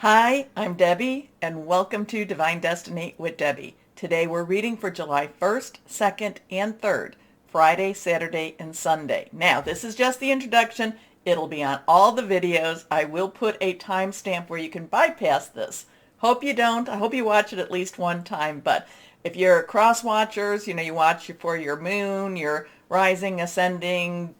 Hi, I'm Debbie, and welcome to Divine Destiny with Debbie. Today we're reading for July 1st, 2nd, and 3rd, Friday, Saturday, and Sunday. Now, this is just the introduction. It'll be on all the videos. I will put a timestamp where you can bypass this. Hope you don't. I hope you watch it at least one time, but if you're Crosswatchers, you watch for your moon, your rising, ascending,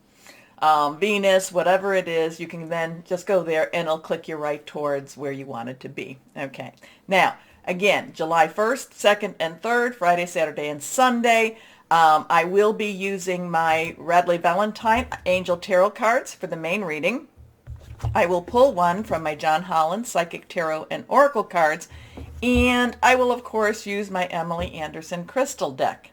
Venus, whatever it is, you can then just go there and it'll click you right towards where you want it to be. Okay. Now, again, July 1st, 2nd, and 3rd, Friday, Saturday, and Sunday. I will be using my Radley Valentine Angel Tarot cards for the main reading. I will pull one from my John Holland Psychic Tarot and Oracle cards, and I will, of course, use my Emily Anderson Crystal deck.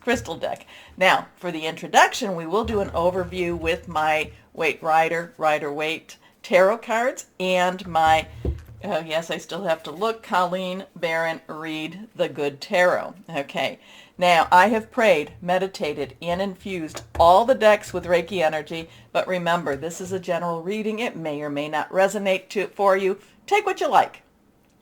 Crystal deck. Now, for the introduction, we will do an overview with my Rider-Waite tarot cards and my, yes, I still have to look, Colleen Barron Reed the Good Tarot. Okay. Now, I have prayed, meditated, and infused all the decks with Reiki energy, but remember, this is a general reading. It may or may not resonate for you. Take what you like.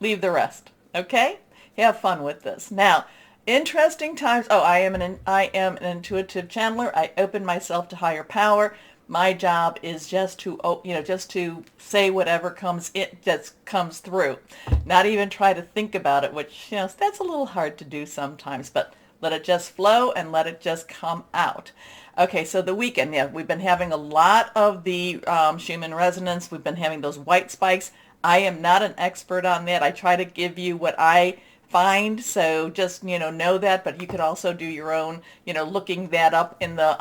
Leave the rest. Okay? Have fun with this. Now, interesting times. Oh, I am an intuitive channeler. I open myself to higher power. My job is just to, just to say whatever comes through. Not even try to think about it, which, that's a little hard to do sometimes, but let it just flow and let it just come out. Okay, so the weekend, yeah, we've been having a lot of the Schumann resonance. We've been having those white spikes. I am not an expert on that. I try to give you what I find, so just know that, but you could also do your own looking that up in the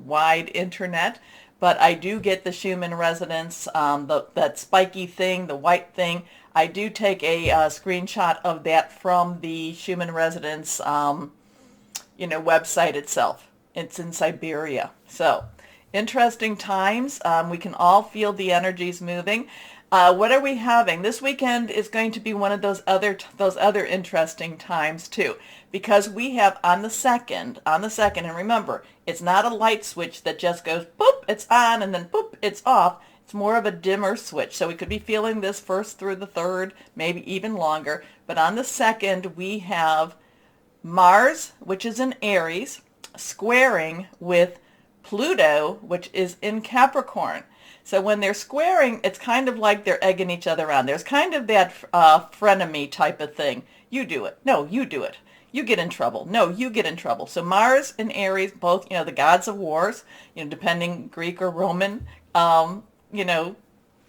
wide internet. But I do get the Schumann resonance, that spiky thing, the white thing. I do take a screenshot of that from the Schumann resonance website itself. It's in Siberia. So interesting times. We can all feel the energies moving. What are we having? This weekend is going to be one of those other interesting times too, because we have on the second, and remember, it's not a light switch that just goes boop, it's on, and then boop, it's off. It's more of a dimmer switch. So we could be feeling this first through the third, maybe even longer. But on the second, we have Mars, which is in Aries, squaring with Pluto, which is in Capricorn. So when they're squaring, it's kind of like they're egging each other on. There's kind of that frenemy type of thing. You do it. No, you do it. You get in trouble. No, you get in trouble. So Mars and Aries, both, the gods of wars, depending Greek or Roman,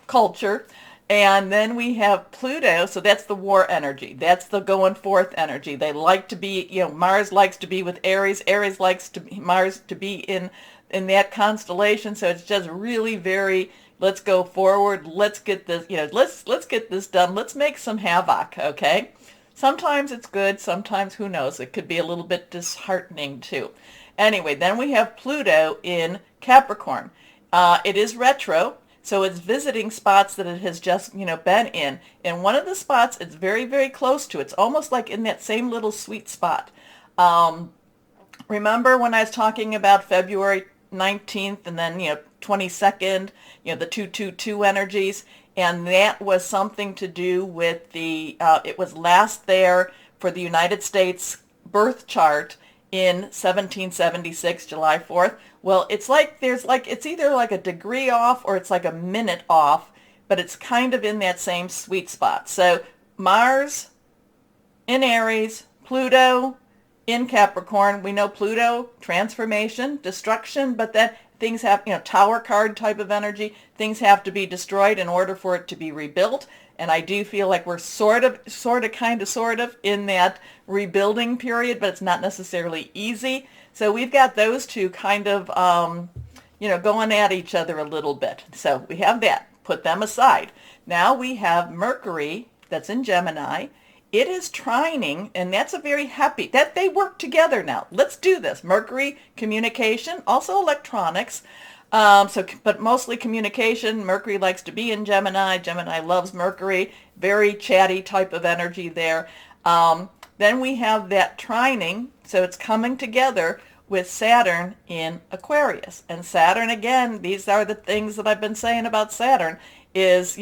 culture. And then we have Pluto, so that's the war energy. That's the going forth energy. They like to be, Mars likes to be with Aries. Aries likes Mars to be in that constellation. So it's just really very, let's go forward. Let's get this, let's get this done. Let's make some havoc, okay? Sometimes it's good. Sometimes, who knows? It could be a little bit disheartening too. Anyway, then we have Pluto in Capricorn. It is retro. So it's visiting spots that it has just, been in. And one of the spots it's very, very close to. It's almost like in that same little sweet spot. Remember when I was talking about February 19th and then, 22nd, the 222 energies? And that was something to do with the, it was last there for the United States birth chart in 1776, July 4th. Well, it's like it's either like a degree off or it's like a minute off, but it's kind of in that same sweet spot. So Mars in Aries, Pluto in Capricorn. We know Pluto, transformation, destruction, but then things have, tower card type of energy. Things have to be destroyed in order for it to be rebuilt. And I do feel like we're sort of in that rebuilding period, but it's not necessarily easy. So we've got those two kind of, going at each other a little bit. So we have that. Put them aside. Now we have Mercury, that's in Gemini. It is trining, and that's a very happy, that they work together now. Let's do this. Mercury Communication, also electronics. But mostly communication. Mercury likes to be in Gemini. Gemini loves Mercury. Very chatty type of energy there. Then we have that trining, so it's coming together with Saturn in Aquarius. And Saturn, again, these are the things that I've been saying about Saturn, is,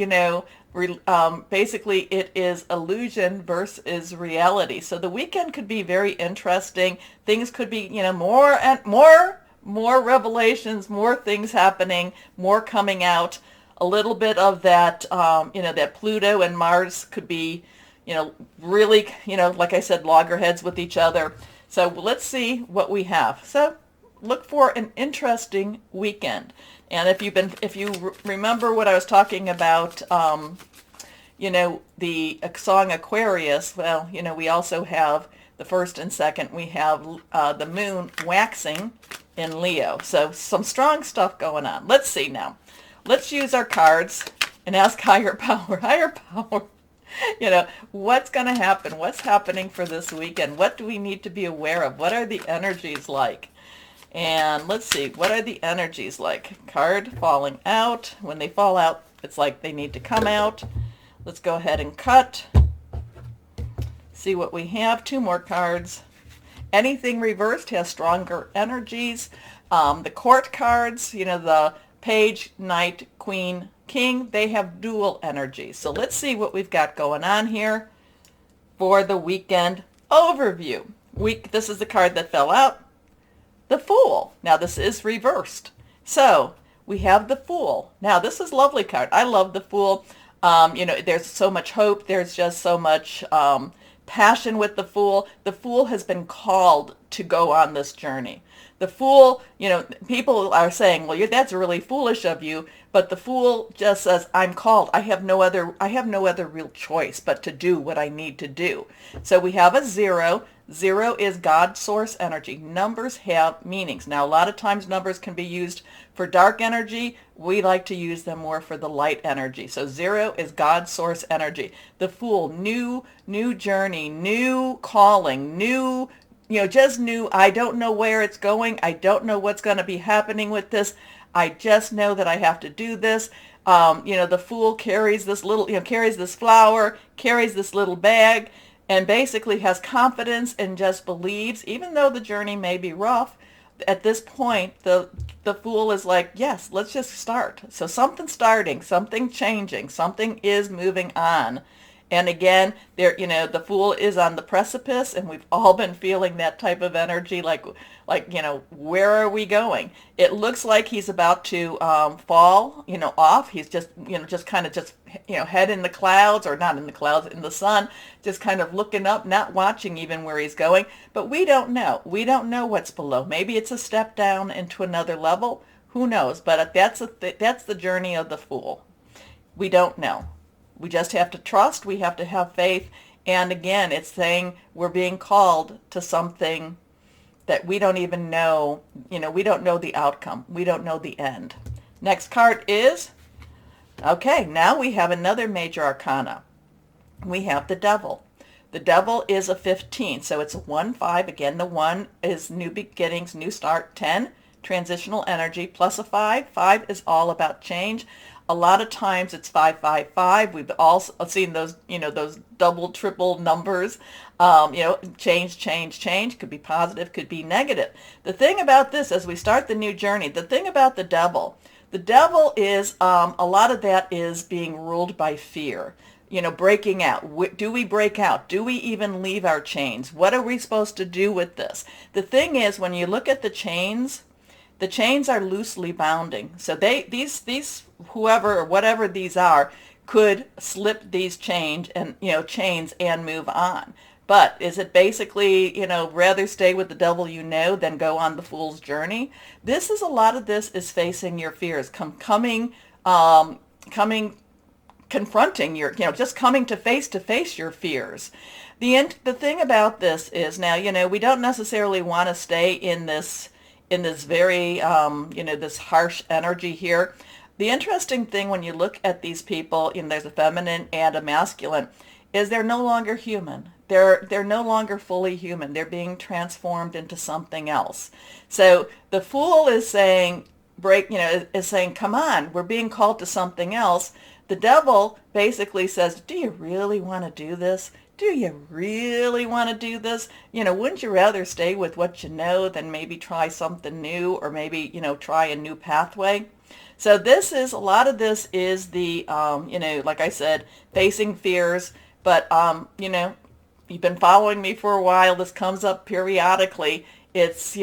Basically, it is illusion versus reality. So the weekend could be very interesting. Things could be, more and more revelations, more things happening, more coming out. A little bit of that, that Pluto and Mars could be, really, like I said, loggerheads with each other. So let's see what we have. So look for an interesting weekend. And if you remember what I was talking about, the song Aquarius, well, we also have the first and second. We have the moon waxing in Leo. So some strong stuff going on. Let's see now. Let's use our cards and ask higher power. Higher power. What's going to happen? What's happening for this weekend? What do we need to be aware of? What are the energies like? And let's see, what are the energies like? Card falling out. When they fall out, it's like they need to come out. Let's go ahead and cut. See what we have. 2 more cards. Anything reversed has stronger energies. The court cards, the page, knight, queen, king, they have dual energies. So let's see what we've got going on here for the weekend overview. This is the card that fell out. The Fool. Now this is reversed. So we have the Fool. Now this is a lovely card. I love the Fool. There's so much hope. There's just so much passion with the Fool. The Fool has been called to go on this journey. The Fool, people are saying, well, that's really foolish of you. But the Fool just says, I'm called. I have no other real choice but to do what I need to do. So we have a 0. 0 is God source energy. Numbers have meanings. Now, a lot of times numbers can be used for dark energy. We like to use them more for the light energy. So 0 is God source energy. The Fool, new journey, new calling, new, just new. I don't know where it's going. I don't know what's going to be happening with this. I just know that I have to do this. The Fool carries this little, carries this flower, carries this little bag, and basically has confidence and just believes, even though the journey may be rough, at this point, the Fool is like, yes, let's just start. So something's starting, something changing, something is moving on. And again, the Fool is on the precipice, and we've all been feeling that type of energy, like, where are we going? It looks like he's about to fall, off. He's just head in the clouds, or not in the clouds, in the sun, just kind of looking up, not watching even where he's going. But we don't know. We don't know what's below. Maybe it's a step down into another level. Who knows? But that's the journey of the Fool. We don't know. We just have to trust. We have to have faith. And again, it's saying we're being called to something that we don't even know. We don't know the outcome. We don't know the end. Next card is, okay, now we have another major arcana. We have the Devil. The Devil is a 15, so it's a 1-5. Again, the 1 is new beginnings, new start. 10, transitional energy, plus a 5. 5 is all about change. A lot of times it's 555. We've all seen those, those double, triple numbers. Change. Could be positive, could be negative. The thing about this, as we start the new journey, the thing about the Devil is a lot of that is being ruled by fear. Breaking out. Do we break out? Do we even leave our chains? What are we supposed to do with this? The thing is, when you look at the chains are loosely bounding. So these whoever or whatever these are could slip these chains and move on. But is it basically, rather stay with the devil than go on the fool's journey? A lot of this is facing your fears, confronting your, just coming to face your fears. The thing about this is now, we don't necessarily want to stay in this very, this harsh energy here. The interesting thing when you look at these people, there's a feminine and a masculine, is they're no longer human. They're no longer fully human. They're being transformed into something else. So the Fool is saying, is saying, come on, we're being called to something else. The Devil basically says, do you really want to do this? Do you really want to do this? Wouldn't you rather stay with what you know than maybe try something new, or maybe, try a new pathway? So this is, a lot of this is the, like I said, facing fears. But, you've been following me for a while. This comes up periodically. It's,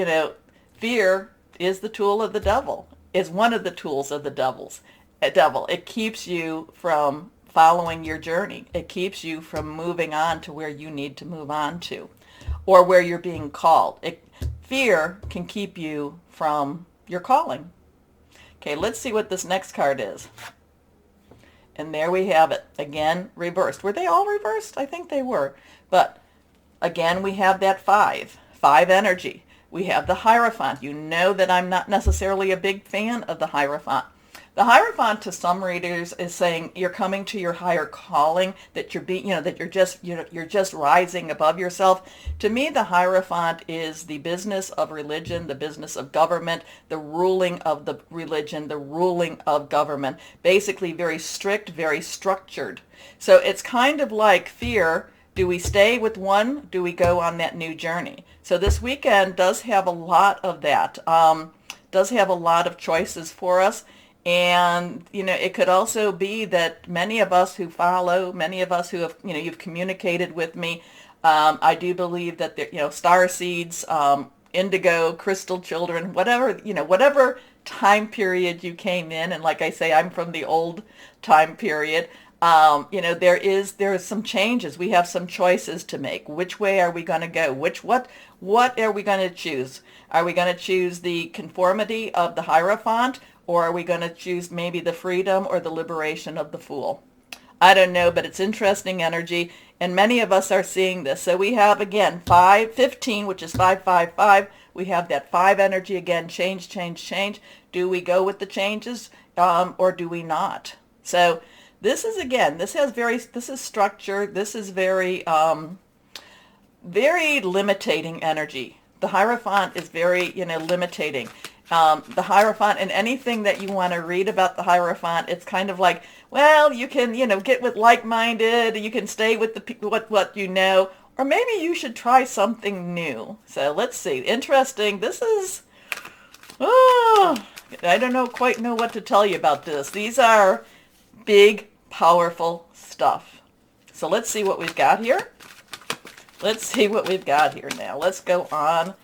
fear is the tool of the devil, is one of the tools of the devil. It keeps you from following your journey. It keeps you from moving on to where you need to move on to, or where you're being called. Fear can keep you from your calling. Okay, let's see what this next card is. And there we have it. Again, reversed. Were they all reversed? I think they were. But again, we have that 5 energy. We have the Hierophant. You know that I'm not necessarily a big fan of the Hierophant. The Hierophant, to some readers, is saying you're coming to your higher calling, that you're being, that you're just rising above yourself. To me, the Hierophant is the business of religion, the business of government, the ruling of the religion, the ruling of government. Basically, very strict, very structured. So it's kind of like fear. Do we stay with one? Do we go on that new journey? So this weekend does have a lot of that. Does have a lot of choices for us. And, it could also be that many of us who follow, many of us who have, you've communicated with me, I do believe that, star seeds, indigo, crystal children, whatever time period you came in. And like I say, I'm from the old time period. There is some changes. We have some choices to make. Which way are we going to go? What are we going to choose? Are we going to choose the conformity of the Hierophant? Or are we going to choose maybe the freedom or the liberation of the Fool? I don't know, but it's interesting energy, and many of us are seeing this. So we have, again, 15, which is 555. We have that 5 energy again, change, change, change. Do we go with the changes, or do we not? So this is, again, this is structure. This is very, very limiting energy. The Hierophant is very, limiting. The Hierophant, and anything that you want to read about the Hierophant, it's kind of like, well, you can, get with like-minded, you can stay with what you know, or maybe you should try something new. So let's see. Interesting. This is, I don't quite know what to tell you about this. These are big, powerful stuff. So let's see what we've got here. Let's see what we've got here now. Let's go on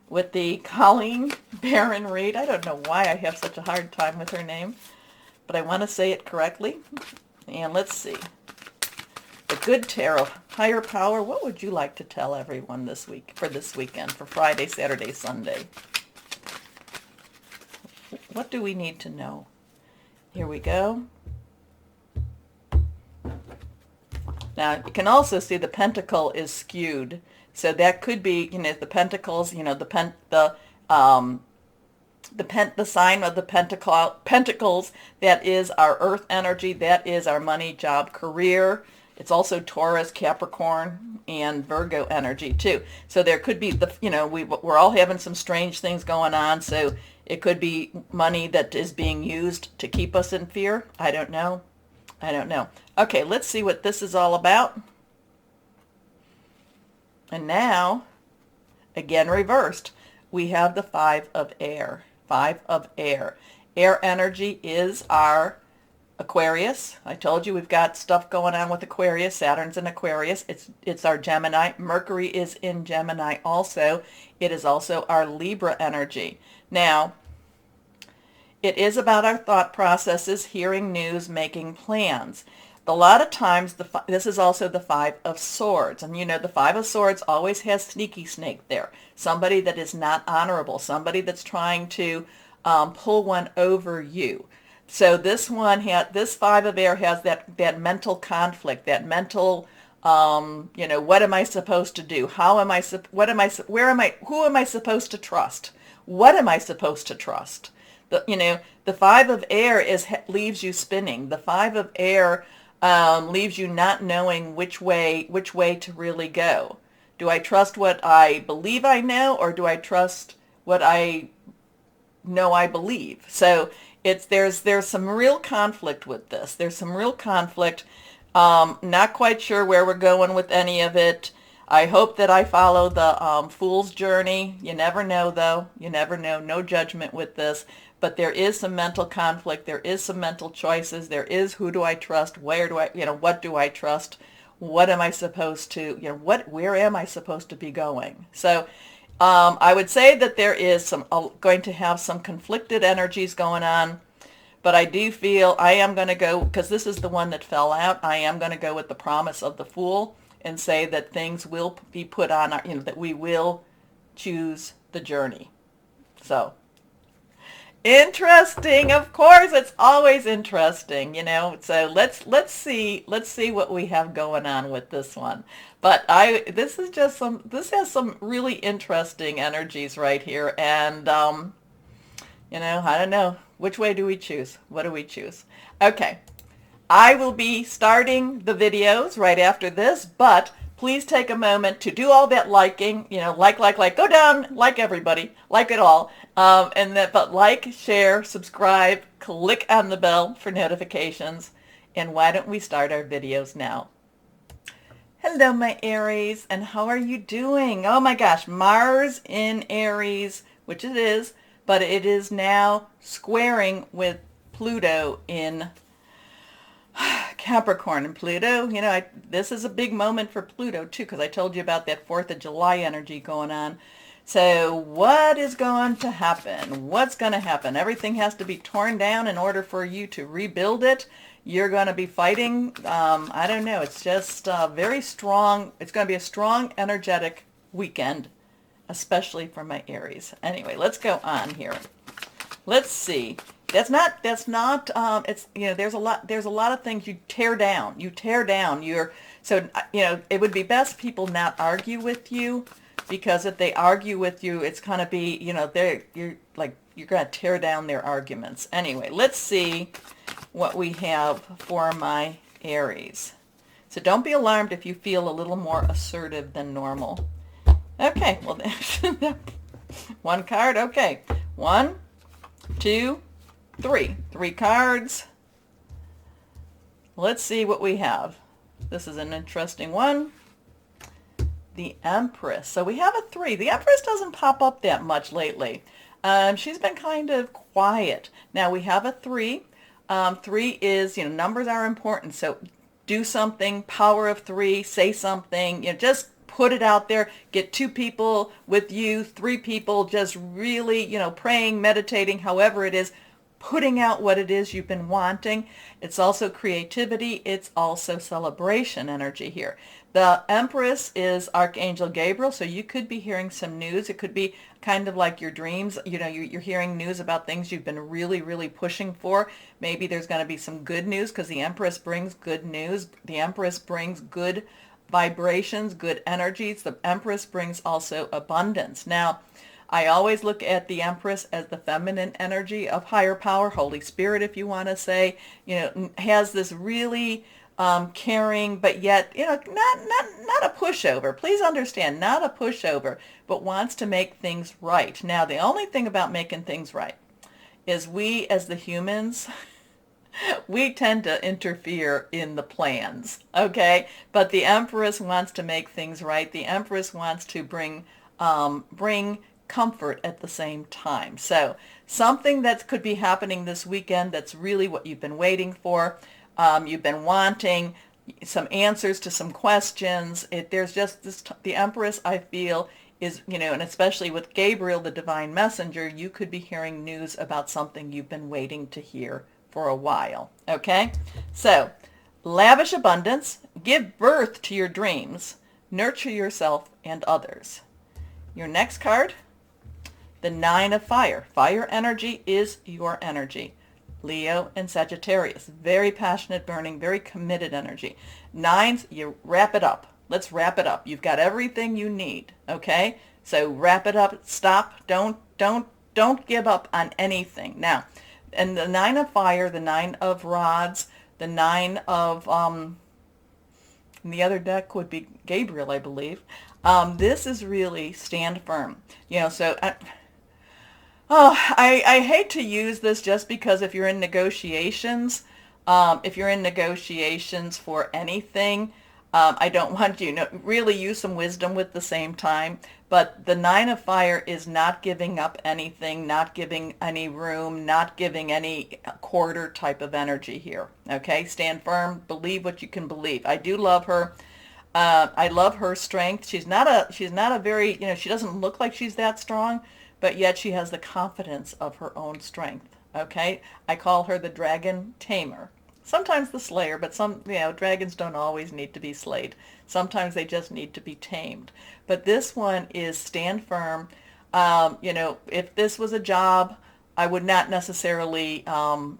with the Colleen Barron Reed. I don't know why I have such a hard time with her name, but I want to say it correctly. And let's see. The Good Tarot, Higher Power. What would you like to tell everyone this week, for this weekend, for Friday, Saturday, Sunday? What do we need to know? Here we go. Now, you can also see the pentacle is skewed. So that could be, the pentacles, the sign of the pentacles, that is our earth energy, that is our money, job, career. It's also Taurus, Capricorn, and Virgo energy too. So there could be, we're all having some strange things going on. So it could be money that is being used to keep us in fear. I don't know. Okay, let's see what this is all about. And now, again reversed, we have the 5 of air. 5 of air. Air energy is our Aquarius. I told you we've got stuff going on with Aquarius. Saturn's in Aquarius. It's our Gemini. Mercury is in Gemini also. It is also our Libra energy. Now, it is about our thought processes, hearing news, making plans. A lot of times, this is also the 5 of Swords. And the 5 of Swords always has sneaky snake there. Somebody that is not honorable. Somebody that's trying to pull one over you. So this 5 of air has that mental conflict, that mental, what am I supposed to do? Who am I supposed to trust? What am I supposed to trust? The 5 of air leaves you spinning. The 5 of air leaves you not knowing which way to really go. Do I trust what I believe I know, or do I trust what I know I believe? So there's some real conflict with this. There's some real conflict. Not quite sure where we're going with any of it. I hope that I follow the Fool's journey. You never know, though. You never know. No judgment with this. but there is some mental conflict. There is some mental choices. There is, who do I trust? Where do I, what do I trust? What am I supposed to, where am I supposed to be going? So I would say that there is going to have some conflicted energies going on, but I do feel I am going to go, because this is the one that fell out, I am going to go with the promise of the Fool and say that things will be put on, that we will choose the journey. So interesting, of course, it's always interesting, so let's see what we have going on with this one. But this has some really interesting energies right here, and I don't know, which way do we choose? What do we choose? Okay, I will be starting the videos right after this, but please take a moment to do all that liking, like, go down, like everybody, like it all. But like, share, subscribe, click on the bell for notifications. And why don't we start our videos now? Hello, my Aries, and how are you doing? Oh my gosh, Mars in Aries, which it is, but it is now squaring with Pluto in Capricorn. And Pluto, this is a big moment for Pluto too, because I told you about that 4th of July energy going on. So what is going to happen? What's going to happen? Everything has to be torn down in order for you to rebuild it. You're going to be fighting. I don't know. It's just very strong. It's going to be a strong, energetic weekend, especially for my Aries. Anyway, let's go on here. Let's see. It's, there's a lot of things you tear down. It would be best people not argue with you, because if they argue with you, it's going to be, you're going to tear down their arguments. Anyway, let's see what we have for my Aries. So don't be alarmed if you feel a little more assertive than normal. Okay, well, there's one card. Okay, 1, 2, 3. 3 cards. Let's see what we have. This is an interesting one. The Empress. So we have a 3. The Empress doesn't pop up that much lately. She's been kind of quiet. Now we have a 3. 3 is, numbers are important. So do something, power of 3, say something, just put it out there. Get 2 people with you, 3 people just really, praying, meditating, however it is, putting out what it is you've been wanting. It's also creativity. It's also celebration energy here. The Empress is Archangel Gabriel, so you could be hearing some news. It could be kind of like your dreams. You're hearing news about things you've been really, really pushing for. Maybe there's going to be some good news, because the Empress brings good news. The Empress brings good vibrations, good energies. The Empress brings also abundance. Now, I always look at the Empress as the feminine energy of higher power, Holy Spirit, if you want to say, has this really caring, but yet, not a pushover. Please understand, not a pushover, but wants to make things right. Now, the only thing about making things right is we, as the humans, we tend to interfere in the plans, okay? But the Empress wants to make things right. The Empress wants to bring comfort at the same time. So something that could be happening this weekend that's really what you've been waiting for. You've been wanting some answers to some questions. There's just this, the Empress, I feel, is, and especially with Gabriel, the divine messenger, you could be hearing news about something you've been waiting to hear for a while. Okay? So, lavish abundance, give birth to your dreams, nurture yourself and others. Your next card, the 9 of Fire. Fire energy is your energy. Leo and Sagittarius. Very passionate, burning, very committed energy. 9s, you wrap it up. Let's wrap it up. You've got everything you need, okay? So wrap it up. Stop. Don't give up on anything. Now, and the 9 of Fire, the 9 of Rods, the 9 of the other deck would be Gabriel, I believe. This is really stand firm. So I hate to use this just because if you're in negotiations for anything, I don't want you to really use some wisdom with the same time. But the Nine of Fire is not giving up anything, not giving any room, not giving any quarter type of energy here. Okay, stand firm, believe what you can believe. I do love her. I love her strength. She's not a very, she doesn't look like she's that strong, but yet she has the confidence of her own strength. Okay, I call her the dragon tamer. Sometimes the slayer, but dragons don't always need to be slayed. Sometimes they just need to be tamed. But this one is stand firm. If this was a job, I would not necessarily, not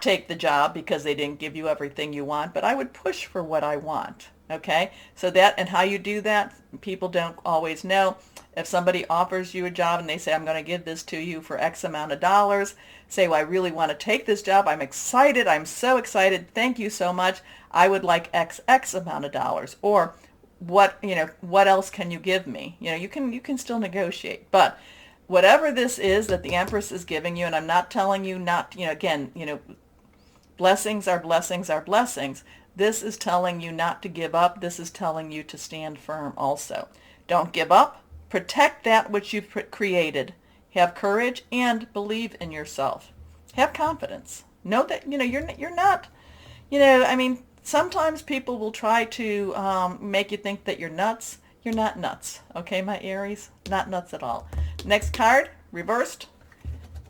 take the job because they didn't give you everything you want, but I would push for what I want. Okay? So that, and how you do that, people don't always know. If somebody offers you a job and they say, I'm going to give this to you for X amount of dollars, say, well, I really want to take this job. I'm excited. I'm so excited. Thank you so much. I would like X amount of dollars. Or what else can you give me? You can still negotiate. But whatever this is that the Empress is giving you, and I'm not telling you not, blessings are blessings are blessings. This is telling you not to give up. This is telling you to stand firm also. Don't give up. Protect that which you've created. Have courage and believe in yourself. Have confidence. Know that, you're not, sometimes people will try to make you think that you're nuts. You're not nuts. Okay, my Aries? Not nuts at all. Next card, reversed.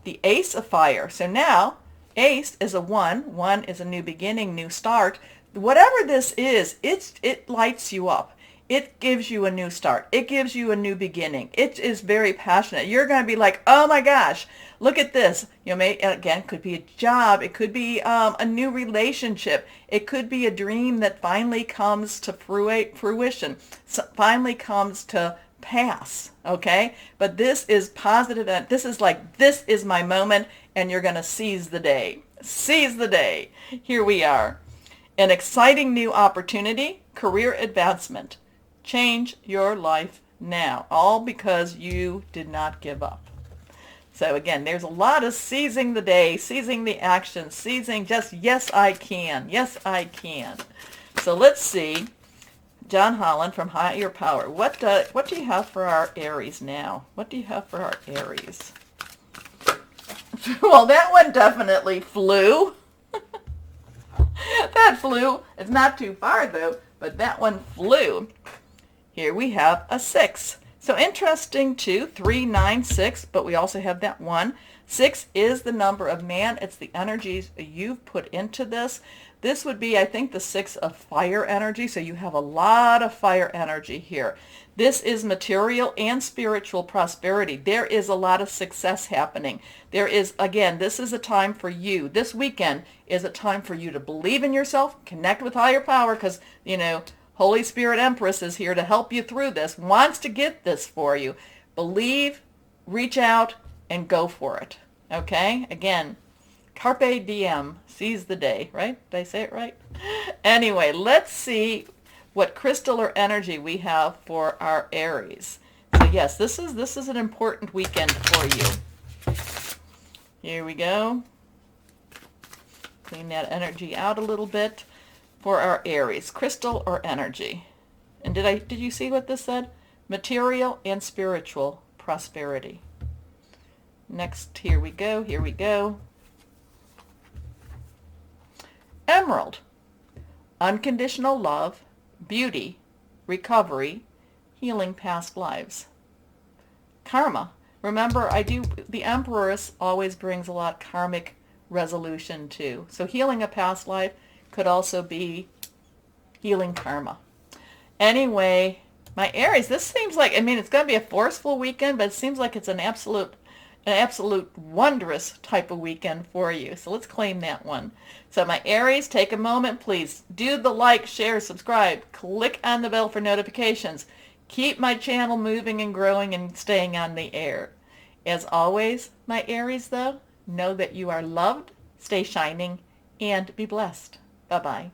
The Ace of Fire. So now, Ace is a 1. 1 is a new beginning, new start. Whatever this is, it lights you up. It gives you a new start. It gives you a new beginning. It is very passionate. You're going to be like, oh my gosh, look at this. It could be a job. It could be a new relationship. It could be a dream that finally comes to fruition, finally comes to pass. Okay? But this is positive. This is like, this is my moment, and you're going to seize the day. Seize the day. Here we are. An exciting new opportunity, career advancement. Change your life now, all because you did not give up. So again, there's a lot of seizing the day, seizing the action, seizing just, yes, I can. Yes, I can. So let's see. John Holland from Higher Power. What do you have for our Aries now? What do you have for our Aries? Well, that one definitely flew. That flew. It's not too far, though, but that one flew. Here we have a 6. So interesting, too. 3, 9, 6, but we also have that 1. 6 is the number of man. It's the energies you've put into this. This would be, I think, the 6 of fire energy, so you have a lot of fire energy here. This is material and spiritual prosperity. There is a lot of success happening. There is, again, this is a time for you. This weekend is a time for you to believe in yourself, connect with higher power, because, Holy Spirit Empress is here to help you through this, wants to get this for you. Believe, reach out, and go for it. Okay? Again, carpe diem, seize the day, right? Did I say it right? Anyway, let's see what crystal or energy we have for our Aries. So yes, this is an important weekend for you. Here we go. Clean that energy out a little bit for our Aries. Crystal or energy. And did you see what this said? Material and spiritual prosperity. Next, here we go. Here we go. Emerald. Unconditional love, beauty, recovery, healing past lives. Karma. Remember, the Empress always brings a lot of karmic resolution too. So healing a past life could also be healing karma. Anyway, my Aries, this seems like, it's going to be a forceful weekend, but it seems like it's an absolute wondrous type of weekend for you. So let's claim that one. So my Aries, take a moment, please. Do the like, share, subscribe. Click on the bell for notifications. Keep my channel moving and growing and staying on the air. As always, my Aries, though, know that you are loved, stay shining, and be blessed. Bye-bye.